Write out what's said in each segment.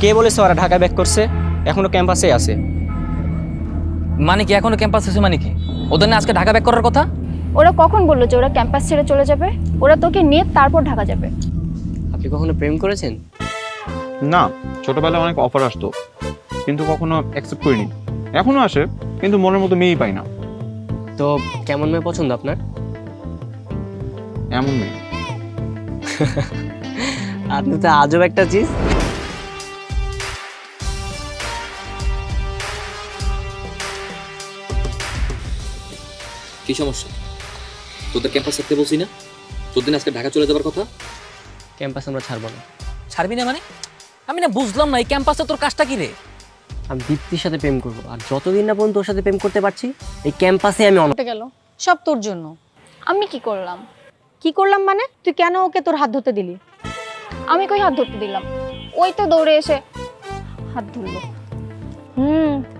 কে বলেছে ওরা ঢাকা ব্যাক করছে? এখনো ক্যাম্পাসে আছে। মানে কি এখনো ক্যাম্পাস আছে? মানে কি ওদের না আজকে ঢাকা ব্যাক করার কথা? ওরা কখন বললো যে ওরা ক্যাম্পাস ছেড়ে চলে যাবে? ওরা তোকে নিয়ে তারপর ঢাকা যাবে। আপনি কখনো প্রেম করেছেন? না, ছোটবেলায় অনেক অফার আসতো, কিন্তু কখনো অ্যাকসেপ্ট করিনি। এখনো আসে, কিন্তু মনের মতো মেয়েই পাই না। তো কেমন মেয়ে পছন্দ আপনার? এমন মেয়ে। আপনি তো আজব একটা চিজ। কি সমস্যা? তোদের ক্যাম্পাস থাকতে বলছি না? তোদের আজকে ঢাকা চলে যাবার কথা। ক্যাম্পাস আমরা ছাড়বো না। ছাড়বি না মানে? আমি না বুঝলাম না এই ক্যাম্পাসে তোর কাজটা কি রে? আমি দীপ্তির সাথে প্রেম করবো, আর যতদিন না পর্যন্ত ওর সাথে প্রেম করতে পারছি এই ক্যাম্পাসে আমি গেল সব তোর জন্য। আমি কি করলাম? কি করলাম মানে? তুই কেন ওকে তোর হাত ধরতে দিলি? আমি কই হাত ধরতে দিলাম? ওই তো দৌড়ে এসে হাত ধরলো।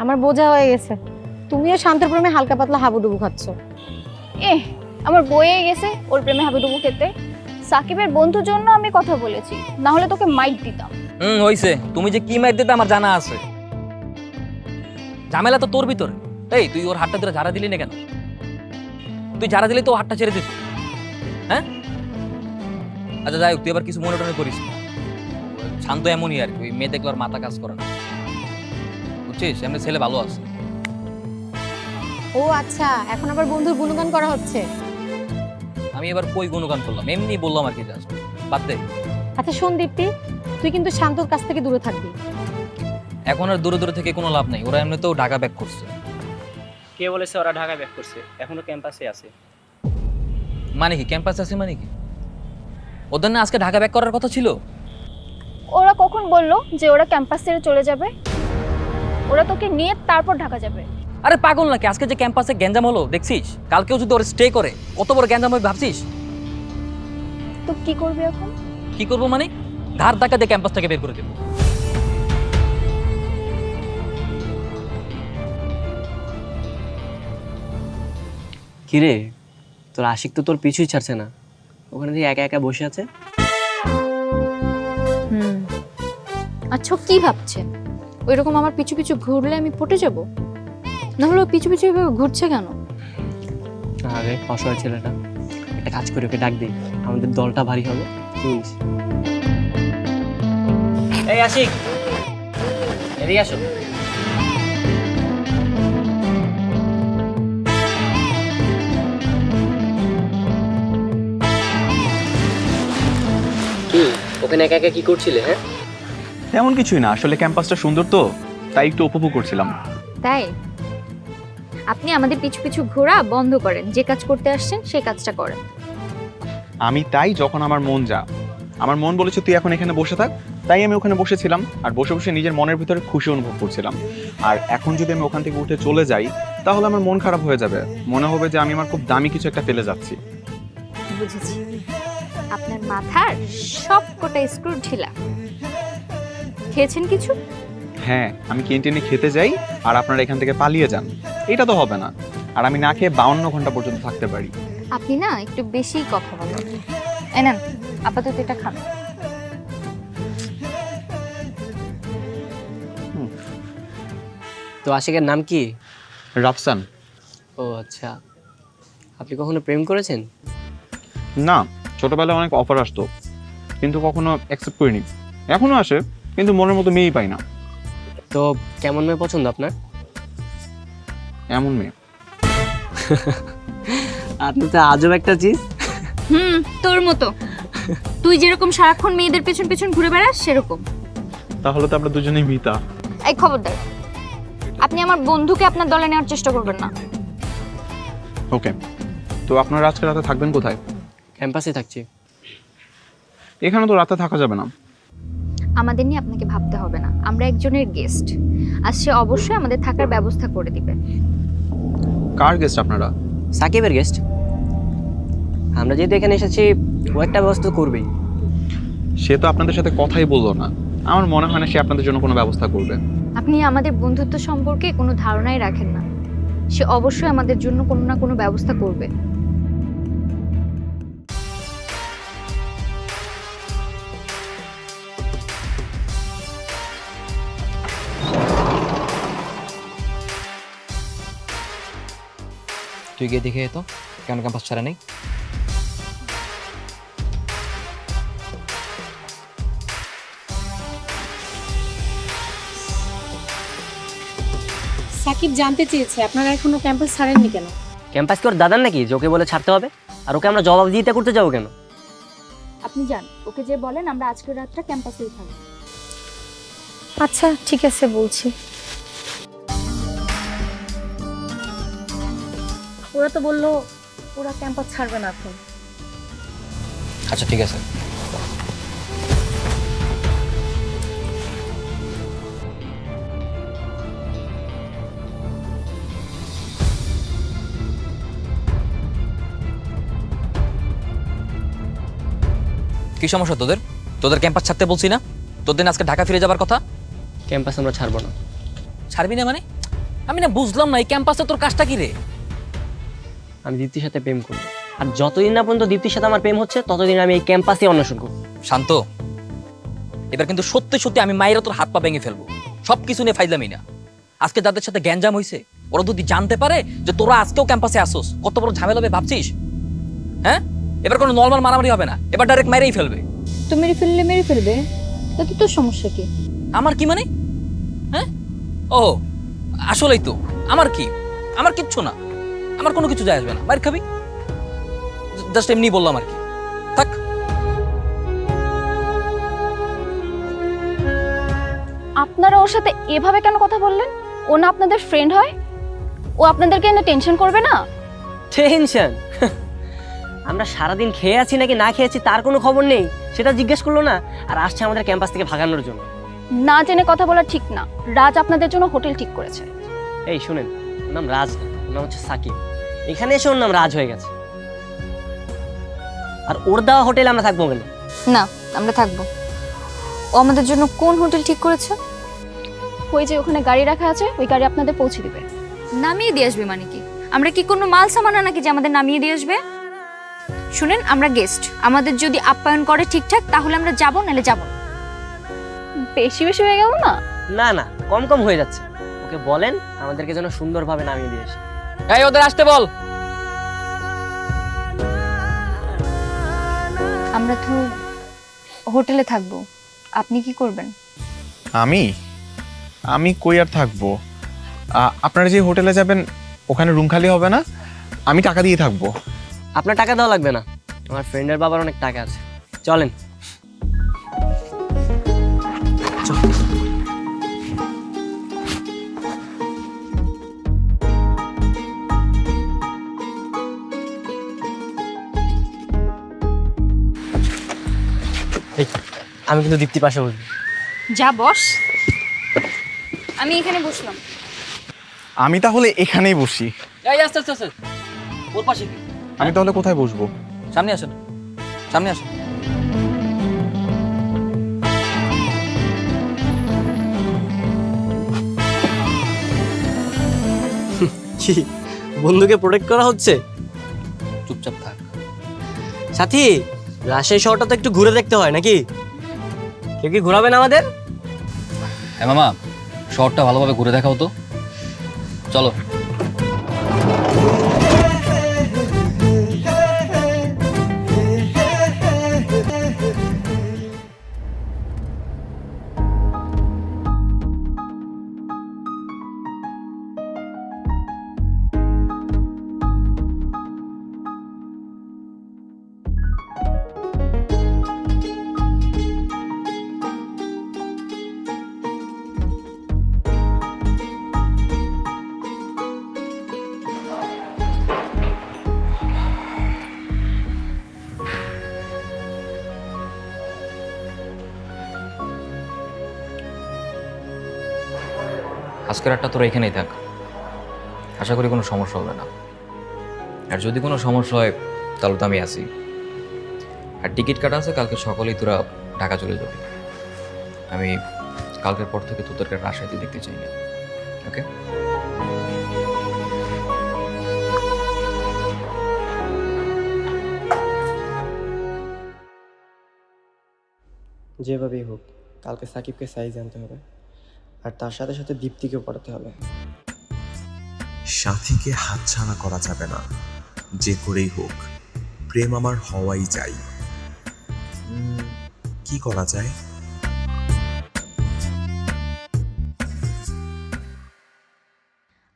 আমার বোঝা হয়ে গেছে। তুমিও শান্তর প্রেমে হালকা পাতলা হাবুডুবু খাচ্ছ। আমার বয়ে গেছে ওর প্রেমে হাবিডুবু খেতে। সাকিবের বন্ধুর জন্য আমি কথা বলেছি, না হলে তোকে মাইট দিতাম। হইছে। তুমি যে কি মাইর দিতে আমার জানা আছে। ঝামেলা তো তোর ভিতরে। এই তুই ওর হাতটা ধরে ঝাড়া দিলি না কেন? তুই ঝাড়া দিলি তো ও হাতটা ছেড়ে দিত। হ্যাঁ আচ্ছা যাই হোক, তুই এবার কিছু মনে টনে করিস না। শান্ত এমনই আর কি, ওই মেয়ে দেখলো আর মাথা কাজ করে না, বুঝছিস? এমনি ছেলে ভালো আছে। ও আচ্ছা, এখন আবার বন্ধুর গুণগান করা হচ্ছে। আমি এবার কই গুণগান করলাম, এমনি বললাম আর কি, জাস্ট বাদ দে। আচ্ছা শোন দীপ্তি, তুই কিন্তু শান্তর কাছ থেকে দূরে থাকবি। এখন আর দূরে দূরে থেকে কোনো লাভ নাই, ওরা এমনিতেও ঢাকা ব্যাক করছে। কে বলেছে ওরা ঢাকা ব্যাক করছে? এখনো ক্যাম্পাসে আছে। মানে কি ক্যাম্পাস আছে? মানে কি ওদের না আজকে ঢাকা ব্যাক করার কথা ছিল? ওরা কখন বললো যে ওরা ক্যাম্পাস ছেড়ে চলে যাবে? ওরা তোকে নিয়ে তারপর ঢাকা যাবে। আরে পাগল নাকি? আজকে যে ক্যাম্পাসে গ্যাঞ্জাম হলো দেখছিস, কালকেও যদি ওরা স্টে করে কত বড় গ্যাঞ্জাম হবে ভাবছিস? তো কি করবি এখন? কি করবো মানে? ধার ধাক্কা দিয়ে ক্যাম্পাস থেকে বের করে দেবো। কিরে, তোর আশিক তো তোর পিছুই ছাড়ছে না, ওখানে দিয়ে একা একা বসে আছে। আচ্ছা কি ভাবছে? ওইরকম আমার পিছু পিছু ঘুরলে আমি পটে যাব? না হলে ও পিছু পিছু এভাবে ঘুরছে কেন? আরে অসহায় ছেলেটা, একটা কাজ করে ওকে ডাক দিই, আমাদের দলটা ভারী হবে। প্লিজ। এই আশিক, এদিকে আসো। কি ওখানে একা একা কি করছিলে? হ্যাঁ তেমন কিছুই না, আসলে ক্যাম্পাসটা সুন্দর তো, তাই একটু উপভোগ করছিলাম। তাই আপনি আমাদের পিছু পিছু ঘোরা বন্ধ করেন, যে কাজ করতে আসছেন সেই কাজটা করেন। আমি তাই যখন আমার মন বলেছে তুই এখন এখানে বসে থাক, তাই আমি ওখানে বসেছিলাম আর বসে বসে নিজের মনের ভিতরে খুশি অনুভব করছিলাম। আর এখন যদি আমি ওখান থেকে উঠে চলে যাই তাহলে আমার মন খারাপ হয়ে যাবে, মনে হবে যে আমি আমার খুব দামি কিছু একটা ফেলে যাচ্ছি। বুঝেছি, আপনার মাথার সব কটা স্ক্রু ঢিলা। খেয়েছেন কিছু? হ্যাঁ, আমি ক্যান্টিনে খেতে যাই আর আপনারা এখান থেকে পালিয়ে যান, এটা তো হবে না। আর আমি না খেয়ে 52 ঘন্টা পর্যন্ত থাকতে পারি। আপনি না একটু বেশিই কথা বলেন। এই নেন, আপাতত এটা খান। তো আশিকের নাম কি? রাফসান। ও আচ্ছা, আপনি কখনো প্রেম করেছেন? না, ছোটবেলায় অনেক অফার আসতো, কিন্তু কখনো অ্যাকসেপ্ট করিনি। এখনো আসে, কিন্তু মনের মতো মেয়েই পাই না। তো কেমন মেয়ে পছন্দ আপনার? এমন মেয়ে। আপনি তো আজব একটা চিজ। তোর মতো। তুই যেরকম সারাক্ষণ মেয়েদের পেছন পেছন ঘুরে বেড়াস সেরকম। তাহলে তো আমরা দুজনেই মিতা। এই খবরদার, আপনি আমার বন্ধুকে আপনার দলে নেওয়ার চেষ্টা করবেন না। ওকে, তো আপনারা আজকে রাতে থাকবেন কোথায়? ক্যাম্পাসে থাকছি। এখানে তো রাতে থাকা যাবে না। আমাদের নিয়ে আপনাকে ভাবতে হবে না, আমরা একজনের গেস্ট, আর সে অবশ্যই আমাদের থাকার ব্যবস্থা করে দিবে। কার গেস্ট আপনারা? সাকিবের গেস্ট। আমরা যেহেতু এখানে এসেছি, ও একটা ব্যবস্থা করবেই। সে তো আপনাদের সাথে কথাই বললো না, আমার মনে হয় না সে আপনাদের জন্য কোনো ব্যবস্থা করবে। আপনি আমাদের বন্ধুত্ব সম্পর্কে কোনো ধারণাই রাখেন না, সে অবশ্যই আমাদের জন্য কোনো না কোনো ব্যবস্থা করবে। তুই গিয়ে দেখে তো কেন ক্যাম্পাস ছাড়া নেই। সাকিব জানতে চেয়েছে আপনারা এখনো ক্যাম্পাস ছাড়েননি কেন? ক্যাম্পাস কি ওর দাদার নাকি যে ওকে বলে ছাড়তে হবে? আর ওকে আমরা জবাবদিহিতা করতে যাবো কেন? আপনি যান, ওকে যে বলেন আমরা আজকের রাতটা ক্যাম্পাসেই থাকবো। আচ্ছা ঠিক আছে বলছি। ওরা তো বললো ওরা ক্যাম্পাস ছাড়বে না এখন। আচ্ছা ঠিক আছে। কি সমস্যা তোদের? তোদের ক্যাম্পাস ছাড়তে বলছি না? তোদের আজকে ঢাকা ফিরে যাবার কথা। ক্যাম্পাস আমরা ছাড়বো না। ছাড়বি না মানে? আমি না বুঝলাম না, এই ক্যাম্পাসে তোর কাজটা কি রে? আমি দীপ্তির সাথে প্রেম করবো। আর যতদিন না পর্যন্ত দীপ্তির সাথে আমার প্রেম হচ্ছে ততদিন আমি এই ক্যাম্পাসে অন্বেষণ করবো। শান্ত, এবার কিন্তু সত্যি সত্যি আমি মায়েরা তোর হাত পা ভেঙে ফেলবো। সবকিছু নিয়ে ফাইজলামি না। আজকে যাদের সাথে গ্যাঞ্জাম হয়েছে ওরা যদি জানতে পারে যে তোরা আজকেও ক্যাম্পাসে আসোস, কত বড় ঝামেলা হবে ভাবছিস? হ্যাঁ, এবার কোনো নর্মাল মারামারি হবে না, এবার ডাইরেক্ট মেরেই ফেলবে। তো মেরে ফেলবে, তাতে তোর সমস্যা কি? আমার কি মানে? হ্যাঁ, ও আসলেই তো আমার কি, আমার কিচ্ছু না, আমার কোনো কিছু যায় আসবে না। মার খাবি, জাস্ট এমনি বললাম আর কি। থাক। আপনারা ওর সাথে এভাবে কেন কথা বললেন? ও না আপনাদের ফ্রেন্ড হয়? ও আপনাদেরকে এনে টেনশন করবে না? টেনশন? আমরা সারাদিন খেয়ে আছি নাকি না খেয়েছি তার কোনো খবর নেই, সেটা জিজ্ঞেস করলো না। আর আসছে আমাদের ক্যাম্পাস থেকে ভাগানোর জন্য। না জেনে কথা বলা ঠিক না। রাজ আপনাদের জন্য হোটেল ঠিক করেছে। এই শুনেন, ওর নাম রাজ না, ওর নাম হচ্ছে সাকিব। এখানে এসে ওর নাম রাজ হয়ে গেছে। আর ওর দেওয়া হোটেলে আমরা থাকবো কেন? না, আমরা থাকবো। ও আমাদের জন্য কোন হোটেল ঠিক করেছে? ওই যে ওখানে গাড়ি রাখা আছে, ওই গাড়ি আপনাদের পৌঁছে দিবে। নামিয়ে দিয়ে আসবে মানে কি? আমরা কি কোনো মাল সামানা নাকি যে আমাদের নামিয়ে দিয়ে আসবে? শুনেন, আমরা গেস্ট, আমাদের যদি আপ্যায়ন করে ঠিকঠাক তাহলে আমরা যাবো, নাহলে যাবো না। বেশি বেশি হয়ে গেল না? না না, কম কম হয়ে যাচ্ছে। ওকে বলেন আমাদেরকে যেন সুন্দরভাবে নামিয়ে দিয়ে আসে। এই ওদের আসতে বল। আমরা তো হোটেলে থাকবো, আপনি কি করবেন? আমি কই আর থাকবো? আপনারা যে হোটেলে যাবেন ওখানে রুম খালি হবে না, আমি টাকা দিয়ে থাকবো। আপনার টাকা দেওয়া লাগবে না, আমার ফ্রেন্ডের বাবার অনেক টাকা আছে। চলেন। আমি কিন্তু দীপ্তি পাশে বসবো। যা বস, আমি এখানে বসলাম। আমি তাহলে এখানেই বসি। এই আস্তে আস্তে আস্তে, ওর পাশে কি? আমি তাহলে কোথায় বসবো? সামনে আসেন, সামনে আসেন। কি বন্ধুকে প্রোটেক্ট করা হচ্ছে? চুপচাপ থাক। সাথী, রাজশাহী শহরটা তো একটু ঘুরে দেখতে হয় নাকি? কেউ কি ঘোরাবেন আমাদের? হ্যাঁ মামা, শহরটা ভালোভাবে ঘুরে দেখাও তো। চলো। আজকের রাতটা তোরা এখানেই থাক, আশা করি কোনো সমস্যা হবে না। আর যদি কোনো সমস্যা হয় তাহলে তো আমি আসি। আর টিকিট কাটা আছে, কালকে সকালেই তোরা ঢাকা চলে যাবে। আমি কালকের পর থেকে তোদেরকে রাজশাহীতে দেখতে চাই না, ওকে? যেভাবেই হোক কালকে সাকিবকে সাইজ আনতে হবে, আর তার সাথে সাথে দীপ্তিকেও পড়াতে হবে। সাথীকে হাতছাড়া করা যাবে না, যে করেই হোক প্রেম আমার হওয়াই চাই। কি করা যায়?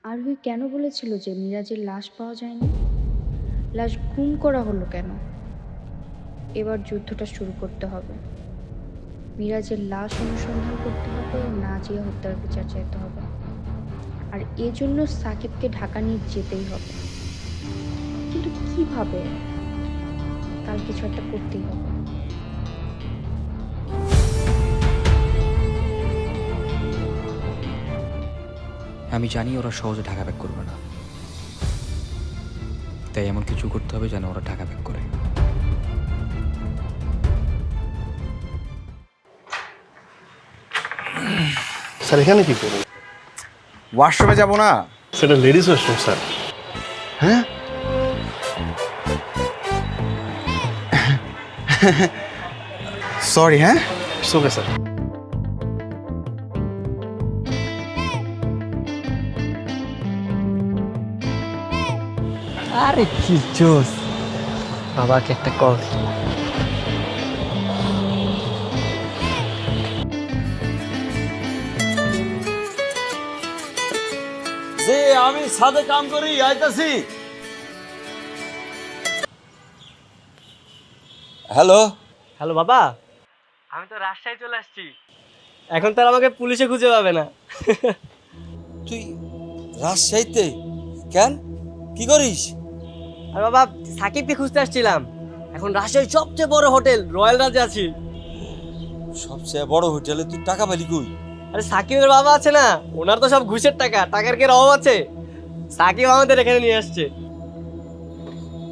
আরোহী কেন বলেছিল যে মিরাজের লাশ পাওয়া যায়নি? লাশ গুম করা হলো কেন? এবার যুদ্ধটা শুরু করতে হবে। মিরাজের লাশ অনুসন্ধান করতে হবে, নাজিয়া হত্যার বিচার চাইতে হবে, আর এজন্য সাকিবকে ঢাকা নিয়ে যেতেই হবে। কিন্তু কিভাবে? কাল কিছু একটা করতেই হবে। আমি জানি ওরা সহজে ঢাকা ব্যাক করবে না, তাই এমন কিছু করতে হবে যেন ওরা ঢাকা ব্যাক করে। স্যার এখানে কি করুন? ওয়াশরুমে যাব না? সেটা লেডিস ওয়াশরুম স্যার। হ্যাঁ সরি। হ্যাঁ ওকে স্যার। আরে কি জোস, বাবাকে একটা কল। যে আমি সাথে কাম করি আইতাছি। হ্যালো হ্যালো বাবা, আমি তো রাজশাহী চলে আসছি। এখন তো আর আমাকে পুলিশে খুঁজে পাবে না। তুই রাজশাহীতে কেন, কি করিস? আর বাবা, সাকিবকে খুঁজতে আসছিলাম। এখন রাজশাহীর সবচেয়ে বড় হোটেল রয়্যাল রাজে আছি। সবচেয়ে বড় হোটেলে তুই টাকা পেলি কই? আরে সাকিবের বাবা আছে না, ওনার তো সব ঘুষের টাকা, টাকার কি অভাব আছে? সাকিব আমাদের এখানে নিয়ে আসছে।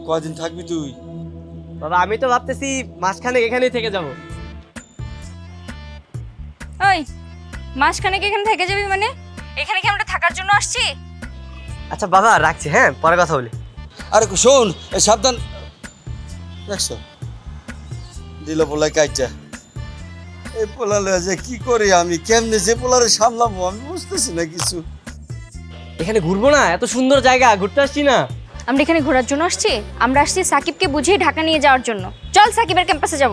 কয়দিন থাকবি তুই? বাবা আমি তো ভাবতেছি মাসখানেক এখানেই থেকে যাব। ওই মাসখানেক এখানে থেকে যাবি মানে? এখানে কি আমরা থাকার জন্য আসছি? আচ্ছা বাবা রাখছি, হ্যাঁ পরে কথা বলি। আরে শোন, সাবধান। দেখছো দিল পোলায় কাইটা। এই পোলালে যে কি করি আমি, কেমনে যে পোলারে সামলাবো আমি বুঝতেছি না কিছু। এখানে ঘুরবো না? এত সুন্দর জায়গা, ঘুরতে আসছি না? আমরা এখানে ঘোরার জন্য আসছি? আমরা আসছি সাকিবকে বুঝিয়ে ঢাকা নিয়ে যাওয়ার জন্য। চল সাকিবের ক্যাম্পাসে যাব।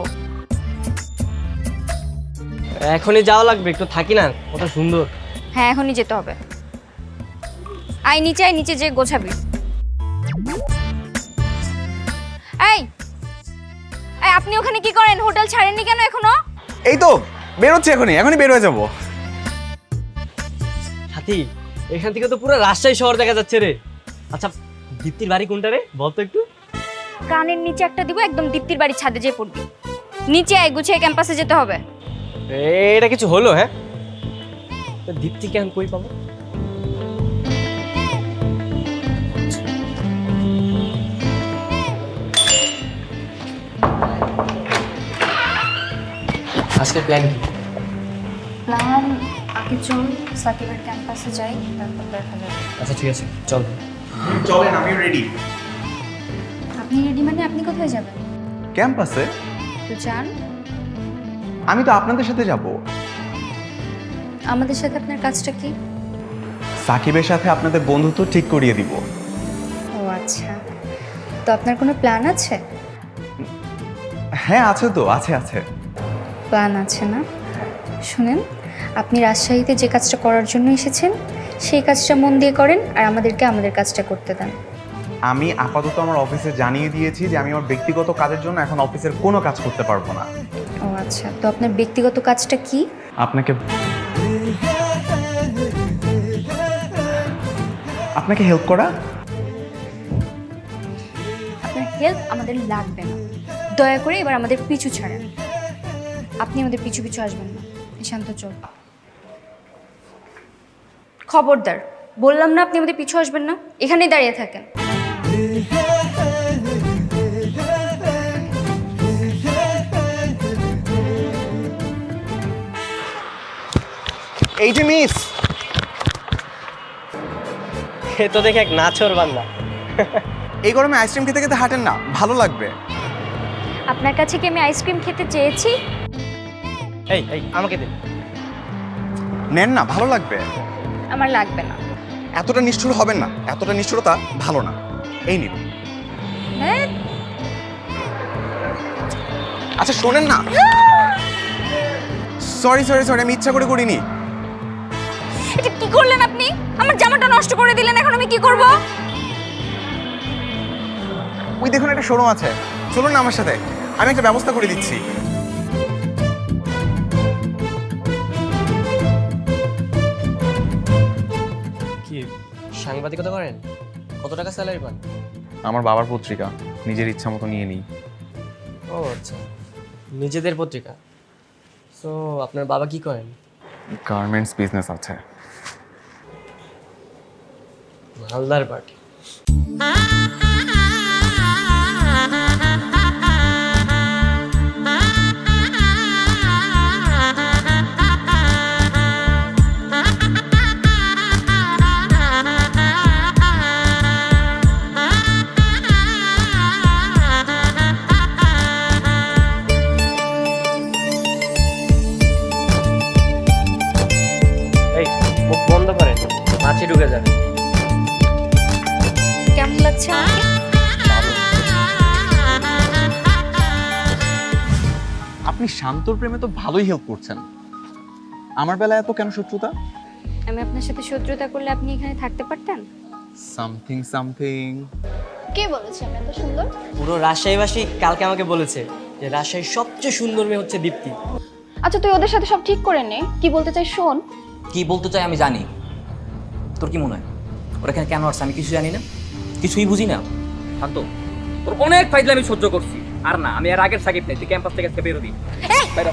এখনই যাওয়া লাগবে, একটু থাকি না, কত সুন্দর। হ্যাঁ এখনই যেতে হবে। আয় নিচে, আয় নিচে যে গোছাবি। এই এই আপনি ওখানে কি করেন? হোটেল ছাড়েননি কেন এখনো? এই তো বেরোচ্ছি, এখনই বের হয়ে যাবো। সাথী, এখান থেকে তো পুরো রাজশাহী শহর দেখা যাচ্ছে রে। আচ্ছা দীপ্তির বাড়ি কোনটা রে, বলতো একটু। কানের নিচে একটা দিব, একদম দীপ্তির বাড়ির ছাদে যেয়ে পড়বি। নিচে আয়, গুছিয়ে ক্যাম্পাসে যেতে হবে। এটা কিছু হলো? হ্যাঁ দীপ্তি কেন কই পাবো? আজকের প্ল্যান কি? প্ল্যান আগে চল সাকিবের ক্যাম্পাসে যাই, তারপর দেখা যাবে। আচ্ছা ঠিক আছে, চল। চলেন, আমি রেডি। আপনি রেডি মানে আপনি কোথায় যাবেন? ক্যাম্পাসে? তো যান। আমি তো আপনাদের সাথে যাব। আমাদের সাথে আপনার কাজটা কি? সাকিবের সাথে আপনাদের বন্ধুত্ব ঠিক করিয়ে দিব। ও আচ্ছা, তো আপনার কোনো প্ল্যান আছে? হ্যাঁ আছে তো, আছে। প্ল্যান আছে না? শুনেন, আপনি রাজশাহীতে যে কাজটা করার জন্য এসেছেন সেই কাজটা মন দিয়ে করেন, আর আমাদেরকে আমাদের কাজটা করতে দেন। আমি আপাতত আমার অফিসে জানিয়ে দিয়েছি যে আমি আমার ব্যক্তিগত কাজের জন্য এখন অফিসের কোনো কাজ করতে পারবো না। ও আচ্ছা, তো আপনার ব্যক্তিগত কাজটা কি? আপনাকে হেল্প করা। আপনার হেল্প আমাদের লাগবে না, দয়া করে এবার আমাদের পিছু ছাড়েন। আপনি আমাদের পিছু পিছু আসবেন না। শান্ত চল। খবরদার, বললাম না আপনি আমাদের পিছু আসবেন না, এখানেই দাঁড়িয়ে থাকেন। এই যে মিস, এ তো দেখে এক নাচর বান্দা। এই গরমে আইসক্রিম খেতে খেতে হাঁটেন না, ভালো লাগবে। আপনার কাছে কি আমি আইসক্রিম খেতে চেয়েছি? এই আমাকে দিন। নেন না, ভালো লাগবে। আমার লাগবে না। এতটা নিষ্ঠুর হবেন না, এতটা নিষ্ঠুরতা ভালো না। এই নিন। আচ্ছা শোনেন না, সরি সরি সরি, আমি ইচ্ছা করে করিনি। এটা কি করলেন আপনি? আমার জামাটা নষ্ট করে দিলেন, এখন আমি কি করব? ওই দেখুন একটা শোরুম আছে, চলুন না আমার সাথে, আমি একটা ব্যবস্থা করে দিচ্ছি। কি সাংবাদিকতা করেন? কত টাকা স্যালারি পান? আমার বাবার পত্রিকা, নিজের ইচ্ছা মতো নিয়ে নিই। ও আচ্ছা, নিজেদের পত্রিকা। তো আপনার বাবা কি করেন? গার্মেন্টস বিজনেস আছে। মালদার পার্টি। এই মুখ বন্ধ করেন, মাছি ঢুকে যাবে। কেমন লাগছে আমাকে? আপনি শান্তর প্রেমে তো ভালোই হেল্প করছেন, আমার বেলায় এত কেন শত্রুতা? আমি আপনার সাথে শত্রুতা করলে আপনি এখানে থাকতে পারতেন? Something something. কে বলেছে আমি এত সুন্দর? পুরো রাজশাহীবাসী কালকে আমাকে বলেছে যে রাজশাহীর সবচেয়ে সুন্দর মেয়ে হচ্ছে দীপ্তি। আচ্ছা তুই ওদের সাথে সব ঠিক করে নে, কি বলতে চাই শোন। কি বলতে চাই আমি জানি। তোর কি মনে হয় ওরা এখানে কেন আসছে আমি কিছু জানি না, কিছুই বুঝি না? শান্ত, তোর অনেক ফাইজলা আমি সহ্য করছি, আর না আমি আর আগের সাকিব নেই। তুই ক্যাম্পাস থেকে আজকে বেরোবি। বেরো।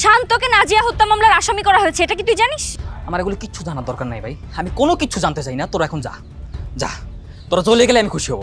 শান্তকে নাজিয়া হত্যা মামলার আসামি করা হয়েছে, এটা কি তুই জানিস? আমার এগুলো কিচ্ছু জানার দরকার নাই ভাই, আমি কোনো কিচ্ছু জানতে চাই না। তোরা এখন যা যা, তোরা চলে গেলে আমি খুশি হব।